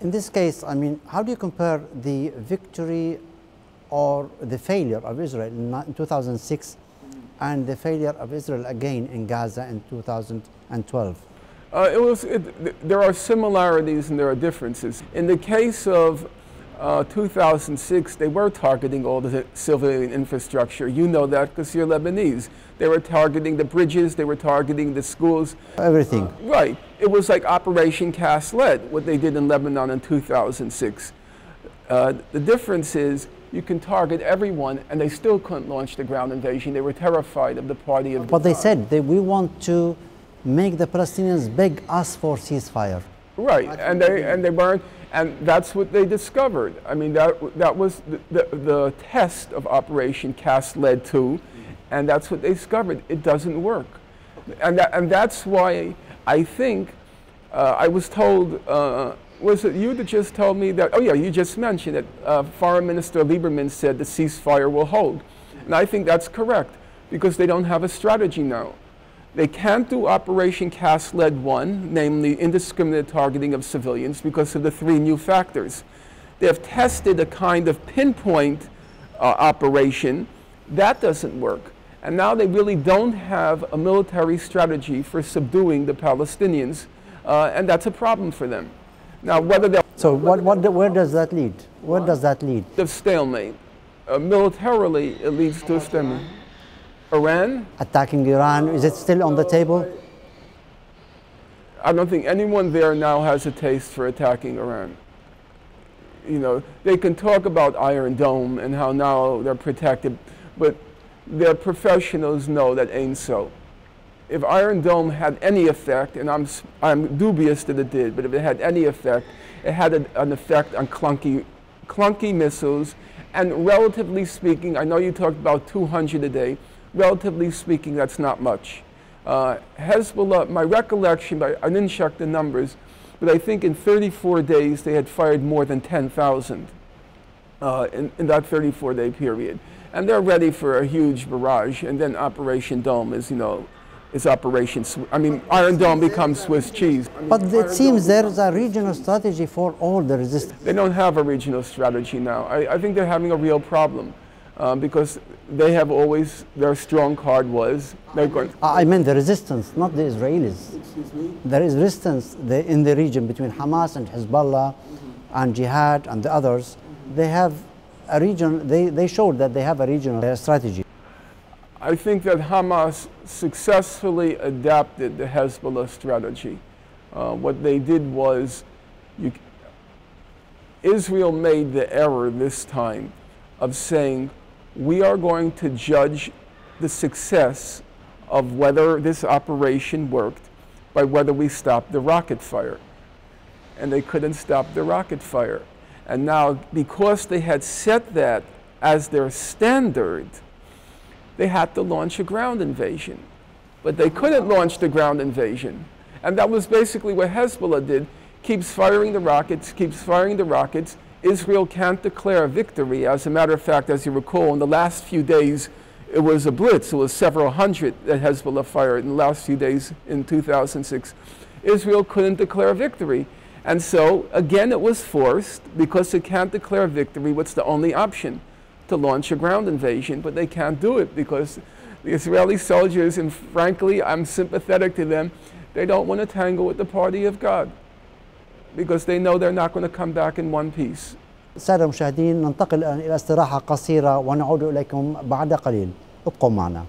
In this case, I mean, how do you compare the victory or the failure of Israel in 2006 and the failure of Israel again in Gaza in 2012? There are similarities and there are differences. In the case of 2006, they were targeting all the civilian infrastructure. You know that because you're Lebanese. They were targeting the bridges, they were targeting the schools. Everything. Right. It was like Operation Cast Lead, what they did in Lebanon in 2006. The difference is you can target everyone and they still couldn't launch the ground invasion. They were terrified of the party of But they said that we want to make the Palestinians beg us for ceasefire. Right, and they weren't, and that's what they discovered. I mean, that was the test of Operation Cast Lead 2, and that's what they discovered. It doesn't work, and that's why I think I was told. Was it you that just told me that? Oh yeah, you just mentioned that Foreign Minister Lieberman said the ceasefire will hold, and I think that's correct because they don't have a strategy now. They can't do Operation Cast Lead 1, namely indiscriminate targeting of civilians, because of the 3 new factors. They have tested a kind of pinpoint operation. That doesn't work. And now they really don't have a military strategy for subduing the Palestinians, and that's a problem for them. Now, whether they'll... So where does that lead? Where does that lead? The stalemate. Militarily, it leads to a stalemate. Iran? Attacking Iran, is it still on the table? I don't think anyone there now has a taste for attacking Iran. You know, they can talk about Iron Dome and how now they're protected, but their professionals know that ain't so. If Iron Dome had any effect, and I'm dubious that it did, but if it had any effect, it had an effect on clunky missiles, and relatively speaking, I know you talked about 200 a day, relatively speaking, that's not much. Hezbollah, my recollection, I didn't check the numbers, but I think in 34 days they had fired more than 10,000 in that 34-day period. And they're ready for a huge barrage, and then Operation Dome is, you know, Iron Dome becomes Swiss cheese. But it seems there's a regional strategy for all the resistance. They don't have a regional strategy now. I think they're having a real problem. Because they have always, their strong card was, they're going... I meant the resistance, not the Israelis. Excuse me? There is resistance in the region between Hamas and Hezbollah and Jihad and the others. They have a region, they showed that they have a regional strategy. I think that Hamas successfully adapted the Hezbollah strategy. What they did was, Israel made the error this time of saying, we are going to judge the success of whether this operation worked by whether we stopped the rocket fire. And they couldn't stop the rocket fire. And now, because they had set that as their standard, they had to launch a ground invasion. But they couldn't launch the ground invasion. And that was basically what Hezbollah did. Keeps firing the rockets, keeps firing the rockets. Israel can't declare a victory. As a matter of fact, as you recall, in the last few days, it was a blitz. It was several hundred that Hezbollah fired in the last few days in 2006. Israel couldn't declare a victory. And so, again, it was forced, because it can't declare a victory. What's the only option? To launch a ground invasion, but they can't do it because the Israeli soldiers, and frankly, I'm sympathetic to them, they don't want to tangle with the party of God, because they know they're not going to come back in one piece. سادة المشاهدين، ننتقل الآن إلى استراحة قصيرة ونعود إليكم بعد قليل. ابقوا معنا.